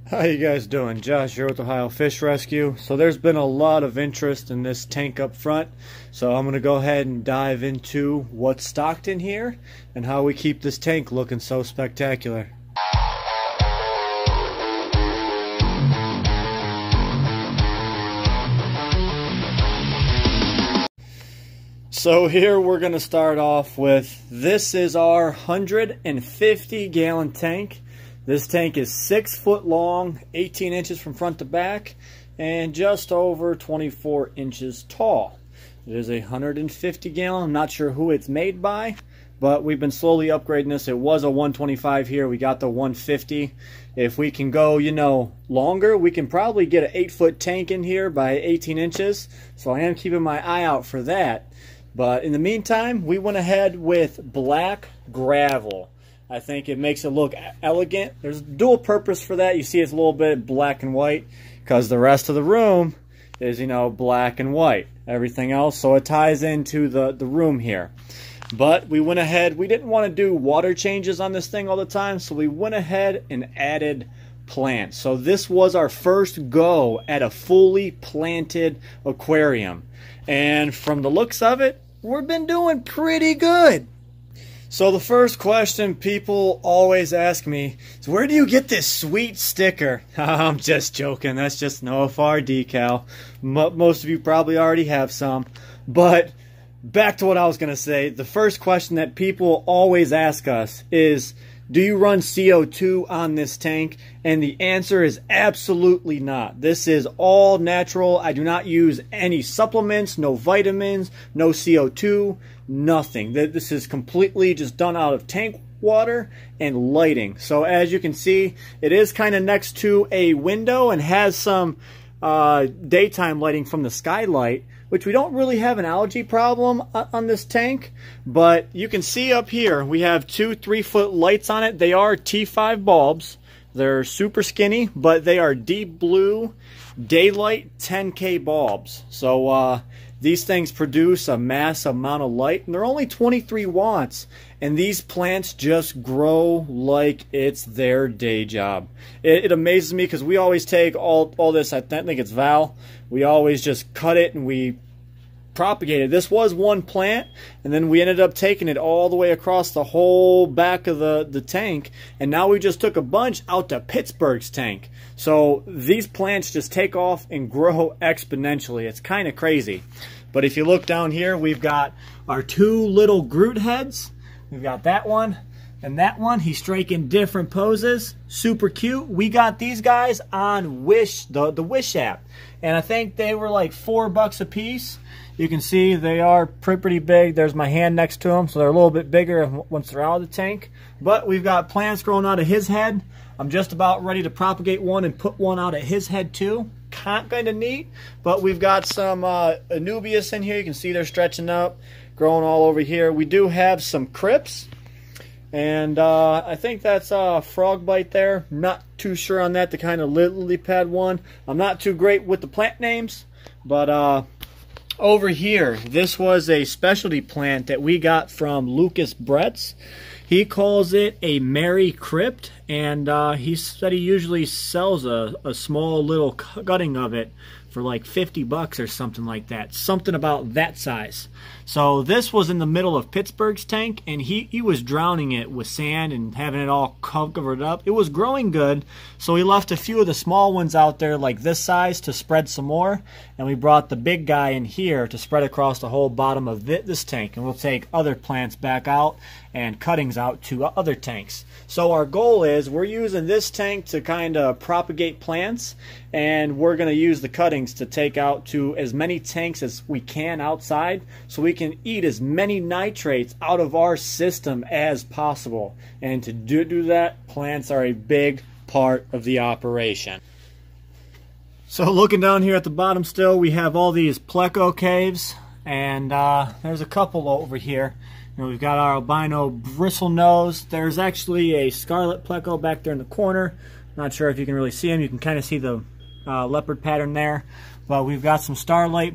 How you guys doing? Josh here with Ohio Fish Rescue. So there's been a lot of interest in this tank up front, so I'm going to go ahead and dive into what's stocked in here and how we keep this tank looking so spectacular. So here we're going to start off with, this is our 150 gallon tank. This tank is 6 foot long, 18 inches from front to back, and just over 24 inches tall. It is a 150 gallon. I'm not sure who it's made by, but we've been slowly upgrading this. It was a 125 here. We got the 150. If we can go, longer, we can probably get an 8 foot tank in here by 18 inches. So I am keeping my eye out for that. But in the meantime, we went ahead with black gravel. I think it makes it look elegant. There's a dual purpose for that. You see it's a little bit black and white because the rest of the room is, black and white. Everything else, so it ties into the room here. But we went ahead, we didn't want to do water changes on this thing all the time, so we went ahead and added plants. So this was our first go at a fully planted aquarium. And from the looks of it, we've been doing pretty good. So the first question people always ask me is, where do you get this sweet sticker? I'm just joking. That's just an OFR decal. Most of you probably already have some. But back to what I was going to say. The first question that people always ask us is, do you run CO2 on this tank? And the answer is absolutely not. This is all natural. I do not use any supplements, no vitamins, no CO2, nothing. This is completely just done out of tank water and lighting. So as you can see, it is kind of next to a window and has some daytime lighting from the skylight, which we don't really have an allergy problem on this tank. But you can see up here, we have two 3 foot lights on it. They are T5 bulbs. They're super skinny, but they are deep blue daylight 10K bulbs. So these things produce a mass amount of light, and they're only 23 watts. And these plants just grow like it's their day job. It amazes me because we always take all this, I think it's Val, we always just cut it and we propagate it. This was one plant, and then we ended up taking it all the way across the whole back of the tank, and now we just took a bunch out to Pittsburgh's tank. So these plants just take off and grow exponentially. It's kind of crazy. But if you look down here, we've got our two little Groot heads. We've got that one and that one. He's striking different poses. Super cute. We got these guys on Wish, the Wish app. And I think they were like $4 a piece. You can see they are pretty big. There's my hand next to them, so they're a little bit bigger once they're out of the tank. But we've got plants growing out of his head. I'm just about ready to propagate one and put one out of his head too. Kind of neat. But we've got some Anubius in here. You can see they're stretching up, growing all over here. We do have some crypts. And I think that's a frog bite there. Not too sure on that, the kind of lily pad one. I'm not too great with the plant names. But over here, this was a specialty plant that we got from Lucas Bretz. He calls it a Mary Crypt, and he said he usually sells a small little cutting of it for like $50 or something like that. Something about that size. So this was in the middle of Pittsburgh's tank, and he was drowning it with sand and having it all covered up. It was growing good, so we left a few of the small ones out there like this size to spread some more, and we brought the big guy in here to spread across the whole bottom of this tank, and we'll take other plants back out and cuttings out to other tanks. So our goal is, we're using this tank to kind of propagate plants, and we're going to use the cuttings to take out to as many tanks as we can outside, so we can eat as many nitrates out of our system as possible. And to do that, plants are a big part of the operation. So looking down here at the bottom still, we have all these Pleco caves, and there's a couple over here. We've got our albino bristle nose. There's actually a scarlet Pleco back there in the corner. Not sure if you can really see him. You can kind of see the leopard pattern there. But we've got some starlight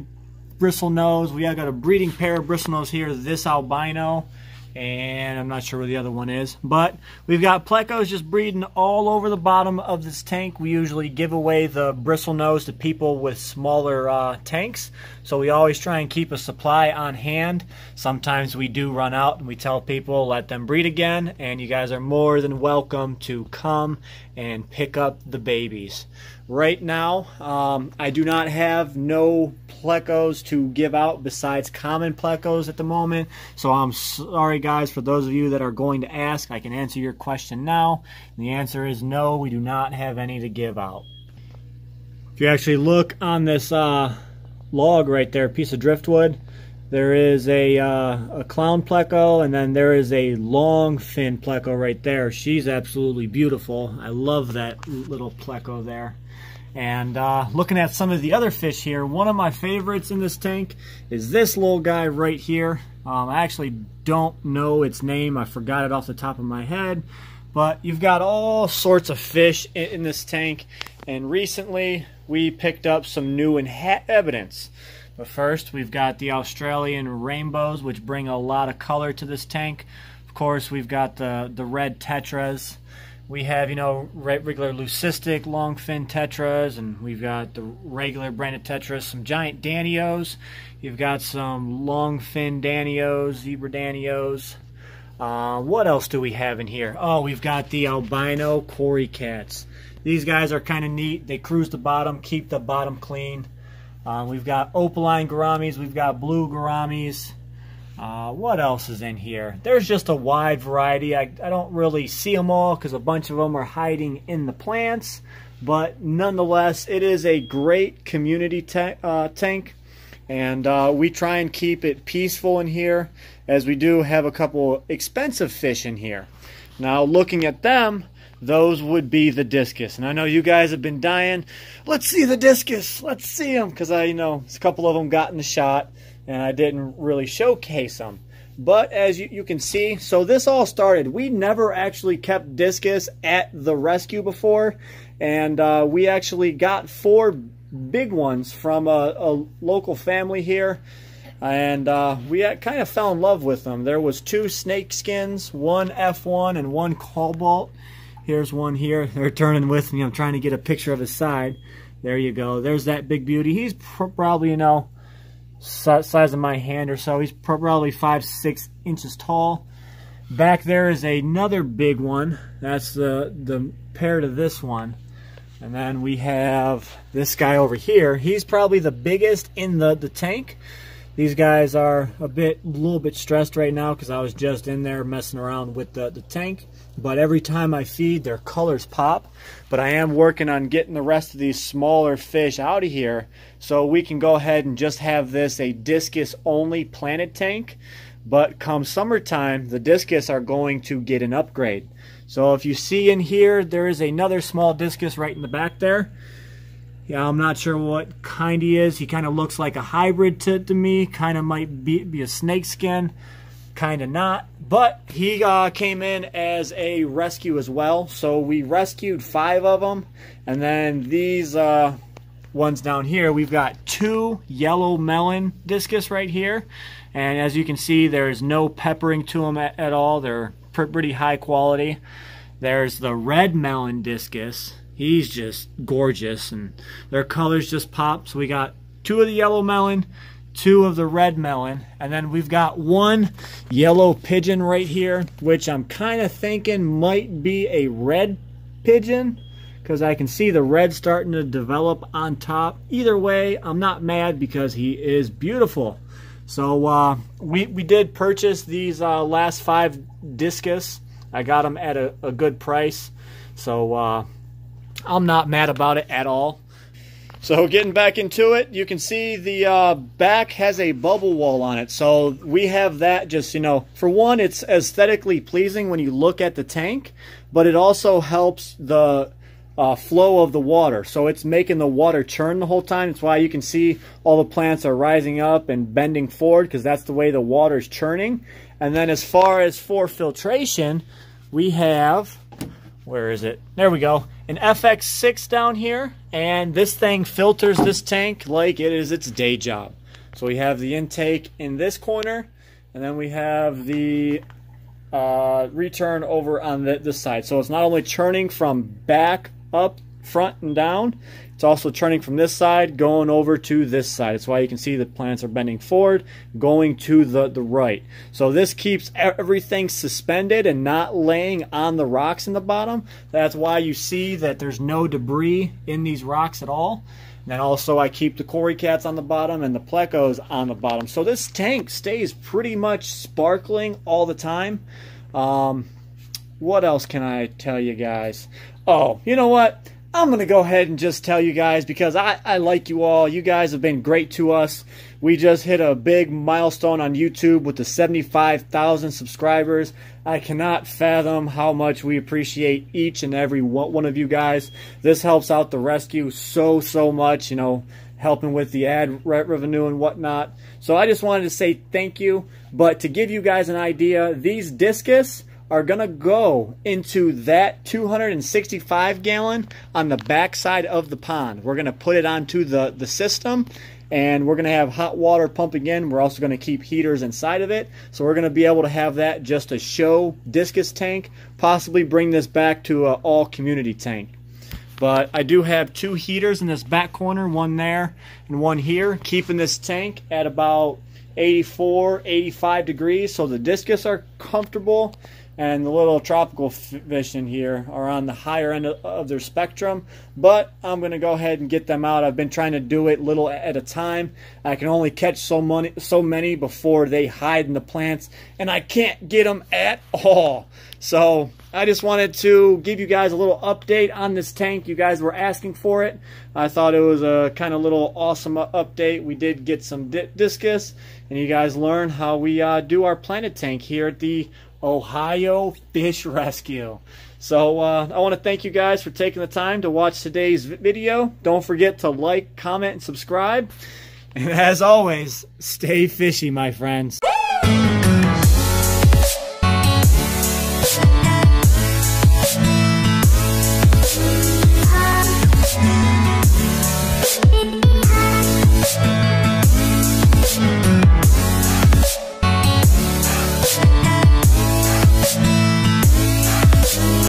bristle nose. We have got a breeding pair of bristle nose here, this albino. and I'm not sure where the other one is, but we've got Plecos just breeding all over the bottom of this tank. We usually give away the bristle nose to people with smaller tanks, so we always try and keep a supply on hand. Sometimes we do run out and we tell people let them breed again, and you guys are more than welcome to come and pick up the babies. Right now, I do not have no Plecos to give out besides common Plecos at the moment. So I'm sorry, guys, for those of you that are going to ask. I can answer your question now. And the answer is no, we do not have any to give out. If you actually look on this log right there, piece of driftwood, there is a clown Pleco, and then there is a long fin Pleco right there. She's absolutely beautiful. I love that little Pleco there. And looking at some of the other fish here, one of my favorites in this tank is this little guy right here. I actually don't know its name. I forgot it off the top of my head. But you've got all sorts of fish in this tank. And recently we picked up some new evidence. But first, we've got the Australian rainbows, which bring a lot of color to this tank. Of course, we've got the red tetras. We have, you know, regular leucistic long-fin tetras, and we've got the regular branded tetras, some giant danios. You've got some long-fin danios, zebra danios. What else do we have in here? Oh, we've got the albino Cory cats. These guys are kind of neat. They cruise the bottom, keep the bottom clean. We've got opaline gouramis. We've got blue gouramis. What else is in here? There's just a wide variety. I don't really see them all because a bunch of them are hiding in the plants. But nonetheless, it is a great community tank. And we try and keep it peaceful in here, as we do have a couple expensive fish in here. Now, looking at them, those would be the Discus. And I know you guys have been dying. Let's see the Discus. Let's see them. Because a couple of them got in the shot, and I didn't really showcase them. But as you can see, so this all started. We never actually kept Discus at the rescue before. And we actually got 4 big ones from a local family here. And we kind of fell in love with them. There was 2 snake skins, 1 F1 and 1 cobalt. Here's one here. They're turning with me. I'm trying to get a picture of his side. There you go. There's that big beauty. He's probably, you know, size of my hand or so. He's probably 5-6 inches tall. Back there is another big one. That's the pair to this one. And then we have this guy over here. He's probably the biggest in the tank. These guys are a little bit stressed right now because I was just in there messing around with the tank. But every time I feed, their colors pop. But I am working on getting the rest of these smaller fish out of here so we can go ahead and just have this a Discus only planted tank. But come summertime, the Discus are going to get an upgrade. So if you see in here, there is another small Discus right in the back there. Yeah, I'm not sure what kind he is. He kind of looks like a hybrid to me. Kind of might be a snakeskin. Kind of not. But he came in as a rescue as well. So we rescued 5 of them. And then these ones down here, we've got 2 yellow melon Discus right here. And as you can see, there's no peppering to them at all. They're pretty high quality. There's the red melon Discus. He's just gorgeous, and their colors just pop. So we got 2 of the yellow melon, 2 of the red melon, and then we've got 1 yellow pigeon right here, which I'm kind of thinking might be a red pigeon because I can see the red starting to develop on top. Either way, I'm not mad because he is beautiful. So we did purchase these last 5 Discus. I got them at a good price. So I'm not mad about it at all. So getting back into it, you can see the back has a bubble wall on it. So we have that just, you know, for one, it's aesthetically pleasing when you look at the tank, but it also helps the flow of the water. So it's making the water churn the whole time. That's why you can see all the plants are rising up and bending forward, because that's the way the water is churning. And then as far as for filtration, we have, where is it? There we go. An FX6 down here, and this thing filters this tank like it is its day job. So we have the intake in this corner, and then we have the return over on this side. So it's not only churning from back, up, front, and down, it's also churning from this side going over to this side. That's why you can see the plants are bending forward, going to the right. So this keeps everything suspended and not laying on the rocks in the bottom. That's why you see that there's no debris in these rocks at all. And then also I keep the Cory cats on the bottom and the Plecos on the bottom. So this tank stays pretty much sparkling all the time. What else can I tell you guys? Oh, you know what? I'm going to go ahead and just tell you guys, because I like you all. You guys have been great to us. We just hit a big milestone on YouTube with the 75,000 subscribers. I cannot fathom how much we appreciate each and every one of you guys. This helps out the rescue so much, you know, helping with the ad revenue and whatnot. So I just wanted to say thank you. But to give you guys an idea, these Discus are going to go into that 265 gallon on the back side of the pond. We're going to put it onto the system, and we're going to have hot water pumping in. We're also going to keep heaters inside of it. So we're going to be able to have that just a show Discus tank, possibly bring this back to an all community tank. But I do have 2 heaters in this back corner, one there and one here, keeping this tank at about 84, 85 degrees, so the Discus are comfortable. And the little tropical fish in here are on the higher end of their spectrum. But I'm going to go ahead and get them out. I've been trying to do it little at a time. I can only catch so many before they hide in the plants. And I can't get them at all. So I just wanted to give you guys a little update on this tank. You guys were asking for it. I thought it was a kind of little awesome update. We did get some Discus. And you guys learn how we do our planet tank here at the Ohio Fish Rescue. So I want to thank you guys for taking the time to watch today's video. Don't forget to like, comment, and subscribe. And as always, stay fishy, my friends.